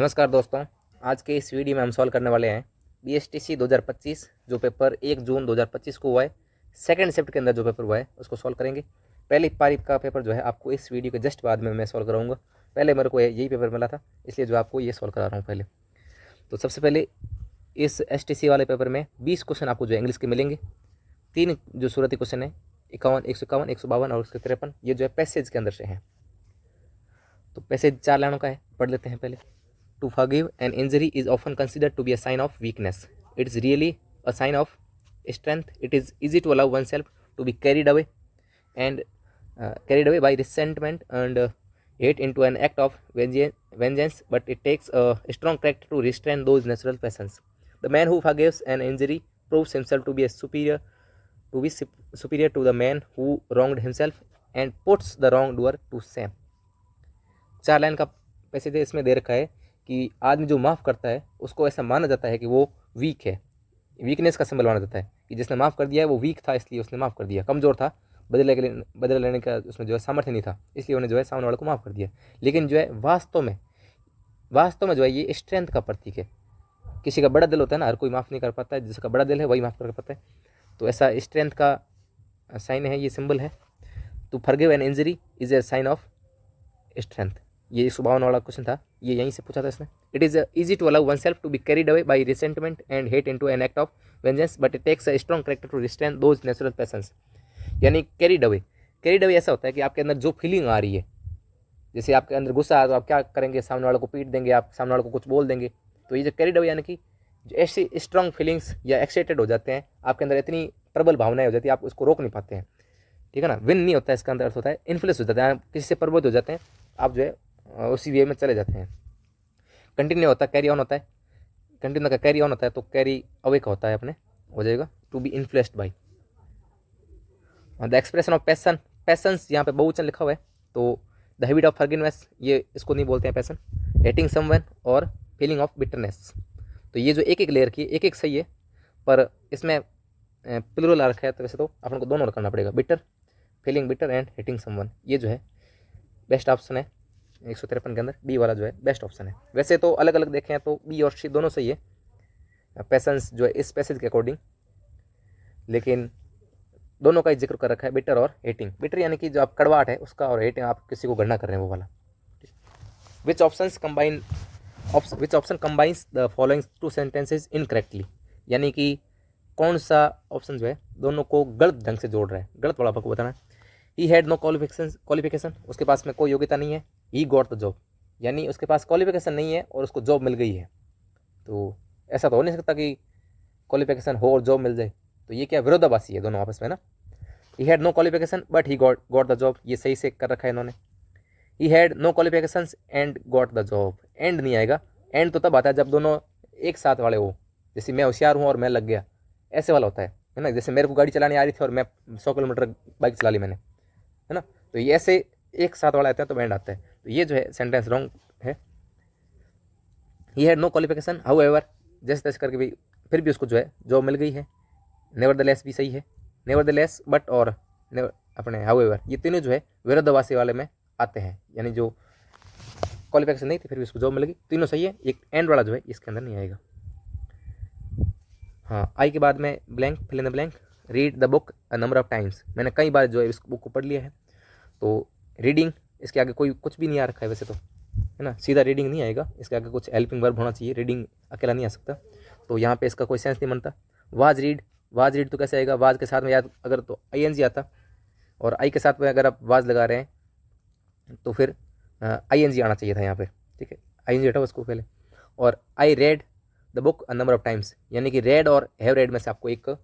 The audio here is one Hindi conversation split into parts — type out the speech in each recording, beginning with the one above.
नमस्कार दोस्तों, आज के इस वीडियो में हम सॉल्व करने वाले हैं BSTC 2025 जो पेपर 1 जून 2025 को हुआ है। सेकंड शिफ्ट के अंदर जो पेपर हुआ है उसको सॉल्व करेंगे। पहली पारी का पेपर जो है आपको इस वीडियो के जस्ट बाद में मैं सॉल्व कराऊंगा। पहले मेरे को यही पेपर मिला था, इसलिए जो आपको ये सॉल्व करा रहा हूँ पहले। तो सबसे पहले इस STC वाले पेपर में 20 क्वेश्चन आपको जो इंग्लिश के मिलेंगे। 3 जो सूरती क्वेश्चन है 51, 151, 152 और 153, ये जो है पैसेज के अंदर से हैं। तो पैसेज 4 लाइनों का है, पढ़ लेते हैं पहले। To forgive an injury is often considered to be a sign of weakness. It is really a sign of strength. It is easy to allow oneself to be carried away by resentment and hate into an act of vengeance, but it takes a strong character to restrain those natural passions. The man who forgives an injury proves himself to be superior to the man who wronged himself and puts the wrongdoer to shame. 4 line का पैसेज इसमें दे रखा है कि आदमी जो माफ़ करता है उसको ऐसा माना जाता है कि वो वीक है। वीकनेस का सिंबल माना जाता है कि जिसने माफ़ कर दिया है वो वीक था, इसलिए उसने माफ़ कर दिया। कमज़ोर था, बदला लेने का उसमें जो है सामर्थ्य नहीं था, इसलिए उन्हें जो है सामने वाले को माफ़ कर दिया। लेकिन जो है वास्तव में जो है ये स्ट्रेंथ का प्रतीक है। किसी का बड़ा दिल होता है ना, हर कोई माफ़ नहीं कर पाता है, जिसका बड़ा दिल है वही माफ़ कर पाता है। तो ऐसा स्ट्रेंथ का साइन है, ये सिंबल है। To forgive an injury is a sign of strength. ये 152 वाला क्वेश्चन था, ये यहीं से पूछा था इसने। It is easy to allow oneself to be carried away by resentment and hate into an act of vengeance, but it takes a strong character to restrain those natural passions. यानी कैरिड अवे ऐसा होता है कि आपके अंदर जो फीलिंग आ रही है, जैसे आपके अंदर गुस्सा आ तो आप क्या करेंगे, सामने वाले को पीट देंगे, आप सामने वाले को कुछ बोल देंगे। तो ये जो कैरिड अवे यानी कि जो ऐसी स्ट्रॉन्ग फीलिंग्स या एक्साइटेड हो जाते हैं, आपके अंदर इतनी प्रबल भावनाएं हो जाती है, आप उसको रोक नहीं पाते हैं। ठीक है ना, विन नहीं होता है, इसका अंदर अर्थ होता है इन्फ्लुएंस हो जाता है, किसी से प्रभावित हो जाते हैं, आप जो है उसी वे में चले जाते हैं। कंटिन्यू होता है, कैरी ऑन होता है। कंटिन्यू का कैरी ऑन होता है तो कैरी अवे का होता है, अपने हो जाएगा to be influenced by. The expression of passion, passions यहाँ पे बहुवचन लिखा हुआ है, तो द हैबिट ऑफ फॉरगिवनेस, ये इसको नहीं बोलते हैं पैसन। हेटिंग समवन और फीलिंग ऑफ बिटरनेस। तो ये जो एक एक लेयर की एक एक सही है, पर इसमें प्लूरल आ रखा है, तो वैसे तो अपन को दोनों करना पड़ेगा, bitter, feeling bitter and hating someone. ये जो है बेस्ट ऑप्शन है 153 के अंदर, डी वाला जो है बेस्ट ऑप्शन है। वैसे तो अलग अलग देखें तो बी और सी दोनों सही है, पैसेंस जो है इस पैसेज के अकॉर्डिंग, लेकिन दोनों का ही जिक्र कर रखा है, बिटर और हेटिंग। बिटर यानी कि जो आप कड़वाहट है उसका, और हेटिंग आप किसी को घृणा कर रहे हैं वो वाला। Which option combines the following two sentences incorrectly, यानी कि कौन सा ऑप्शन जो है दोनों को गलत ढंग से जोड़ रहा है, गलत वाला आपको बताना है। ही हैड नो क्वालिफिकेशन, उसके पास में कोई योग्यता नहीं है। ही गॉट द जॉब, यानी उसके पास क्वालिफिकेशन नहीं है और उसको जॉब मिल गई है। तो ऐसा तो हो नहीं सकता कि क्वालिफिकेशन हो और जॉब मिल जाए, तो ये क्या विरोधाभासी है दोनों आपस में ना। He had no qualification but he got the job, ये सही से कर रखा है इन्होंने। He had no qualification and got the job, and नहीं आएगा। एंड तो तब आता है जब दोनों एक साथ वाले हो, जैसे मैं होशियार हूँ और मैं लग गया, ऐसे वाला होता है ना। जैसे मेरे को गाड़ी चलानी आ रही थी और मैं 100 किलोमीटर बाइक चला ली मैंने, है ना। तो ये ऐसे एक साथ वाला आता है तो एंड आता है। तो ये जो है सेंटेंस रॉन्ग है। He had no qualification however, जैसे तैसे करके भी फिर भी उसको जो है जॉब मिल गई है। नेवरदलेस भी सही है, नेवरदलेस, बट और अपने हाउ एवर, ये तीनों जो है विरोधाभासी वाले में आते हैं, यानी जो क्वालिफिकेशन नहीं थी फिर भी उसको जॉब मिल गई, तीनों सही है। एक एंड वाला जो है इसके अंदर नहीं आएगा। हाँ, आई के बाद में blank, fill in the blank. Read the book a number of times, मैंने कई बार जो है इस बुक को पढ़ लिया है। तो रीडिंग, इसके आगे कोई कुछ भी नहीं आ रखा है वैसे तो, है ना, सीधा रीडिंग नहीं आएगा, इसके आगे कुछ हेल्पिंग वर्ब होना चाहिए, रीडिंग अकेला नहीं आ सकता। तो यहाँ पे इसका कोई सेंस नहीं बनता। वाज रीड तो कैसे आएगा, वाज के साथ में याद अगर तो ING आता, और आई के साथ में अगर आप वाज लगा रहे हैं तो फिर ING आना चाहिए था यहाँ पे। ठीक है, ING हटाओ उसको पहले। और I read the book a number of times, यानी कि रेड और हैव रेड में से आपको एक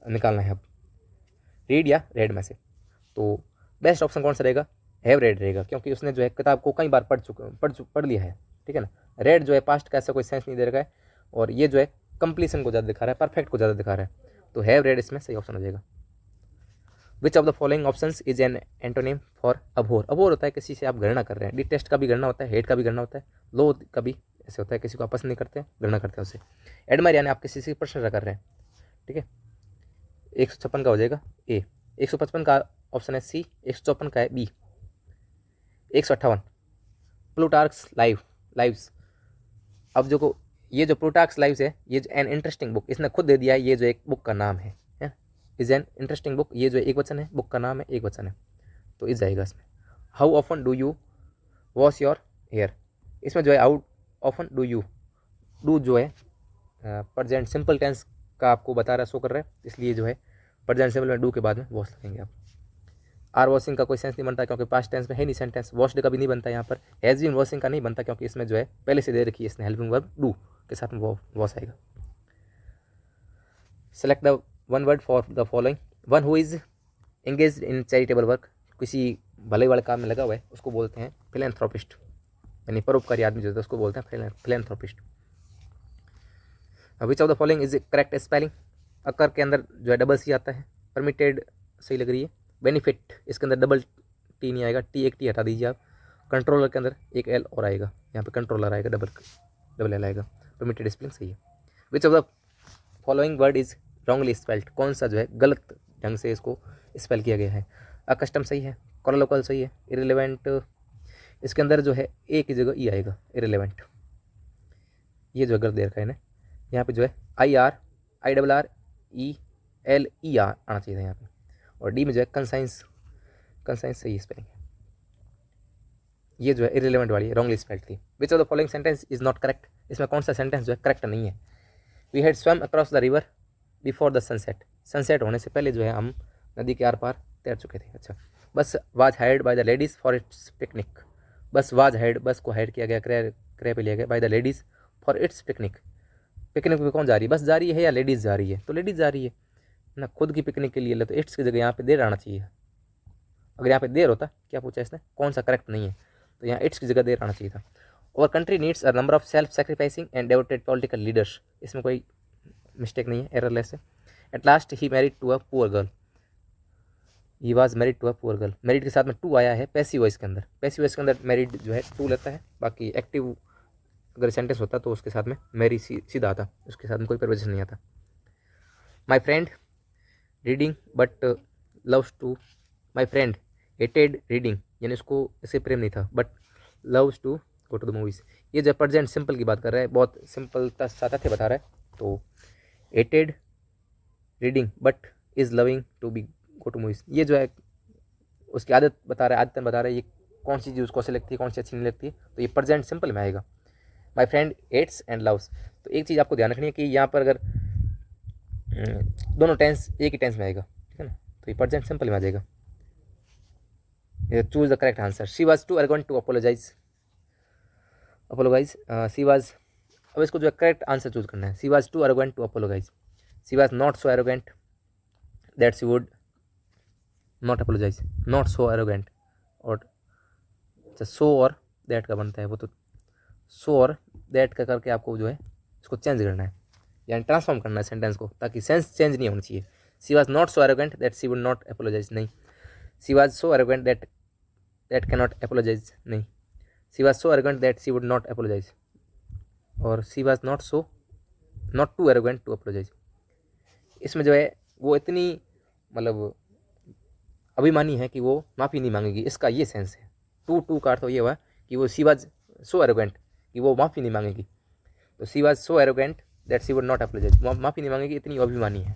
निकालना है अब, रीड या रेड में से। तो बेस्ट ऑप्शन कौन सा रहेगा, हैव रेड रहेगा, क्योंकि उसने जो है किताब को कई बार पढ़ लिया है। ठीक है ना। रेड जो है पास्ट का ऐसा कोई सेंस नहीं दे रखा है, और ये जो है कंप्लीसन को ज़्यादा दिखा रहा है, परफेक्ट को ज़्यादा दिखा रहा है। तो हैव रेड इसमें सही ऑप्शन हो जाएगा। Which of the following options is an antonym for abhor. Abhor होता है किसी से आप घृणा कर रहे हैं, डिटेस्ट का भी घृणा होता है, हेट का भी घृणा होता है, लोथ का भी ऐसे होता है, किसी को आप पसंद नहीं करते हैं, घृणा करते हैं उससे। एडमायर यानी आप किसी से प्रशंसा कर रहे हैं। ठीक है, 156 का हो जाएगा ए, 155 का ऑप्शन है सी, 154 का है बी, 158 प्लूटार्क्स लाइव्स, अब जो को ये जो प्लूटार्क्स लाइव्स है, ये जो एन इंटरेस्टिंग बुक, इसने खुद दे दिया है, ये जो एक बुक का नाम है इज एन इंटरेस्टिंग बुक, ये जो एक वचन है, बुक का नाम है, एक वचन है, तो इस जाएगा इसमें। How often do you wash your hair, इसमें जो है how often do you, do जो है प्रेजेंट सिंपल टेंस का आपको बता रहा है, शो कर रहा है, इसलिए जो है प्रेजेंट सिंपल में डू के बाद में वॉश लगेंगे आप। आर वॉशिंग का कोई सेंस नहीं बनता क्योंकि पास्ट टेंस में है नहीं सेंटेंस, वॉश्ड का भी नहीं बनता यहाँ पर, हैज बीन वॉशिंग का नहीं बनता क्योंकि इसमें जो है पहले से दे रखी है इसने हेल्पिंग वर्ब डू के साथ में वॉश आएगा। Select the one word for the following, one who is engage in charitable work, किसी भले वाले काम में लगा हुआ है उसको बोलते हैं फिलैंथ्रोपिस्ट, यानी परोपकारी आदमी जो होता है उसको बोलते हैं philanthropist. Which of the following is correct spelling, occur के अंदर जो है डबल सी आता है, परमिटेड सही लग रही है, बेनिफिट इसके अंदर डबल टी नहीं आएगा, टी एक टी हटा दीजिए आप, कंट्रोलर के अंदर एक एल और आएगा, यहाँ पे कंट्रोलर आएगा, डबल एल आएगा, परमिटेड स्पेलिंग सही है। विच of the following word is wrongly spelled, कौन सा जो है गलत ढंग से इसको स्पेल किया गया है, अकस्टम सही है, कोलोकल सही है, इरेलीवेंट इसके अंदर जो है ए की जगह ई आएगा, इरेलीवेंट ये जो है गलत दे रखा है ना, यहाँ पे जो है IRR ELER आना चाहिए था यहाँ पे, और डी में जो है कंसाइंस सही स्पेलिंग है, ये जो है इरेलीवेंट वाली रॉन्गली स्पेल्ड थी। Which of the following sentence is not correct, इसमें कौन सा सेंटेंस जो है करेक्ट नहीं है। We had swum across the river before the sunset, sunset होने से पहले जो है हम नदी के आर पार तैर चुके थे। अच्छा, बस was hired by the ladies for its picnic, बस वाज हायर्ड, बस को हायर किया गया, क्रय पे लिया गया, by the ladies for its picnic, picnic पे कौन जा रही है, बस जा रही है या लेडीज़ जा रही है, तो लेडीज़ जा रही है ना, खुद की पिकनिक के लिए ले, तो इट्स की जगह यहाँ पे देर आना चाहिए। अगर यहाँ पे देर होता, क्या पूछा इसने, कौन सा करेक्ट नहीं है, तो यहाँ इट्स की जगह देर आना चाहिए था। और country needs a number of self sacrificing and devoted political leaders, इसमें कोई मिस्टेक नहीं है, एररलेस है। At last he married to a poor girl, he was married to a poor girl, married के साथ में टू आया है पैसिव वॉइस के अंदर, पैसिव वॉइस के अंदर मैरिड जो है टू लेता है, बाकी एक्टिव अगर सेंटेंस होता तो उसके साथ में मैरी सीधा आता, उसके साथ में कोई प्रपोजिशन नहीं आता। My friend reading but loves to, my friend hated reading, यानी उसको इससे प्रेम नहीं था, but loves to go to the movies, ये जो प्रेजेंट सिंपल की बात कर रहा है, बहुत सिंपल सा तथ्य बता रहा है। तो hated reading but is loving to be go to movies, ये जो है उसकी आदत बता रहा है, आदतन बता रहा है, ये कौन सी चीज़ उसको अच्छी लगती है, कौन सी अच्छी नहीं लगती, तो ये प्रेजेंट सिंपल में आएगा। माई फ्रेंड एट्स एंड लव्स, तो एक चीज़ आपको ध्यान रखनी है कि यहाँ पर अगर दोनों टेंस एक ही टेंस में आएगा, ठीक है ना, तो ये प्रेजेंट सिंपल में आ जाएगा। Choose the correct answer, she was too arrogant to apologise, she was, अब इसको जो है करेक्ट आंसर चूज करना है, she was too arrogant to apologise, she was not so arrogant that she would not apologise, not so arrogant, और सो और दैट का बनता है वो, तो सो और दैट का करके आपको जो है इसको चेंज करना है, यानी ट्रांसफॉर्म करना है सेंटेंस को, ताकि सेंस चेंज नहीं होनी चाहिए। She was not so arrogant that she would not apologise, नहीं, she was so arrogant that can not apologise, नहीं, she was so arrogant that she would not apologise, और she was not too arrogant to apologise, इसमें जो है वो इतनी मतलब अभिमानी है कि वो माफ़ी नहीं मांगेगी, इसका ये सेंस है। टू का अर्थ तो ये हुआ कि वो शी वॉज सो एरोगेंट कि वो माफ़ी नहीं मांगेगी, तो she was so arrogant that she would not apologise, माफ़ी नहीं मांगेगी, इतनी अभिमानी है,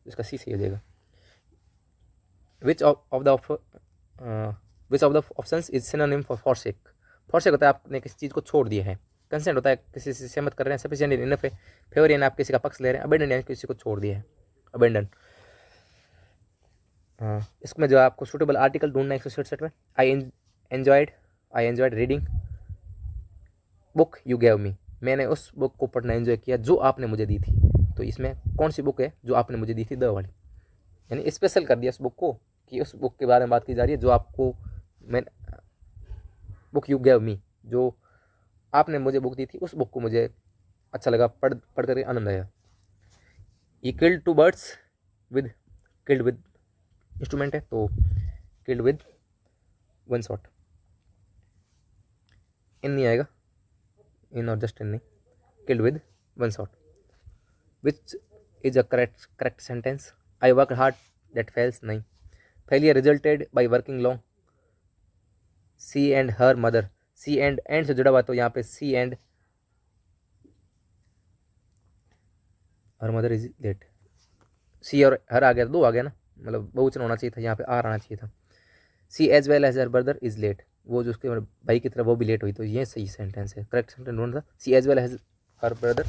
इसका सी सही हो जाएगा। Which of the options is synonym for forsake, forsake होता है आपने किसी चीज़ को छोड़ दिया है, कंसेंट होता है किसी से सहमत कर रहे हैं, सफिशिएंट इनफ है, फेवर यानी आप किसी का पक्ष ले रहे हैं, अबेंडन यानी किसी को छोड़ दिया है, अबेंडन। इसमें जो है आपको सूटेबल आर्टिकल ढूंढना है 167 में, I enjoyed reading book you gave me, मैंने उस बुक को पढ़ना एंजॉय किया जो आपने मुझे दी थी, तो इसमें कौन सी बुक है जो आपने मुझे दी थी, द वाली, यानी स्पेशल कर दिया उस बुक को कि उस बुक के बारे में बात की जा रही है जो आपको, मैं बुक यू गेव मी, जो आपने मुझे बुक दी थी, उस बुक को मुझे अच्छा लगा, पढ़ कर आनंद आया। ये किल्ड विद इंस्ट्रूमेंट है, तो killed with one shot, in नहीं आएगा, इन और जस्ट इन नहीं, killed with one shot. Which is a correct sentence, I work hard that fails, नहीं, failure resulted by working long, she and her mother, she and से जुड़ा हुआ, तो यहाँ पे she and her mother is late. She और हर आ गया, 2 आ गया ना, मतलब बहुवचन होना चाहिए था, यहाँ पे आर आना चाहिए था। She as well as her brother is late, वो जो उसके भाई की तरह वो भी लेट हुई, तो ये सही सेंटेंस है। करेक्ट सेंटेंस ढूंढना था, she as well as her brother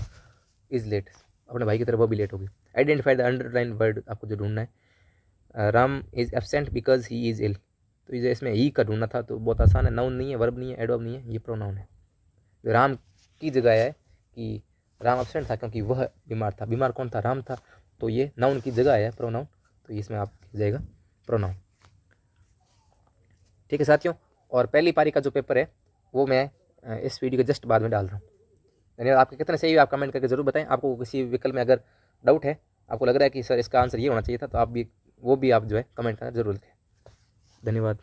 is late, अपने भाई की तरह वो भी लेट होगी। आइडेंटिफाई द अंडरलाइन वर्ड आपको जो ढूंढना है। Ram is absent because he is ill, तो ये इसमें ही का ढूंढना था, तो बहुत आसान है। नाउन नहीं है, वर्ब नहीं है, एडवर्ब नहीं है, ये प्रोनाउन है। जो राम की जगह है कि राम एब्सेंट था क्योंकि वह बीमार था। बीमार कौन था? राम था, तो ये नाउन की जगह है प्रोनाउन, तो इसमें आप जाएगा प्रोनाउन। ठीक है साथियों, और पहली पारी का जो पेपर है वो मैं इस वीडियो के जस्ट बाद में डाल रहा हूँ। धन्यवाद। आपके कितने सही हुए आप कमेंट करके जरूर बताएं। आपको किसी विकल्प में अगर डाउट है, आपको लग रहा है कि सर इसका आंसर ये होना चाहिए था, तो आप भी वो भी आप जो है कमेंट करना जरूर लिखें। धन्यवाद।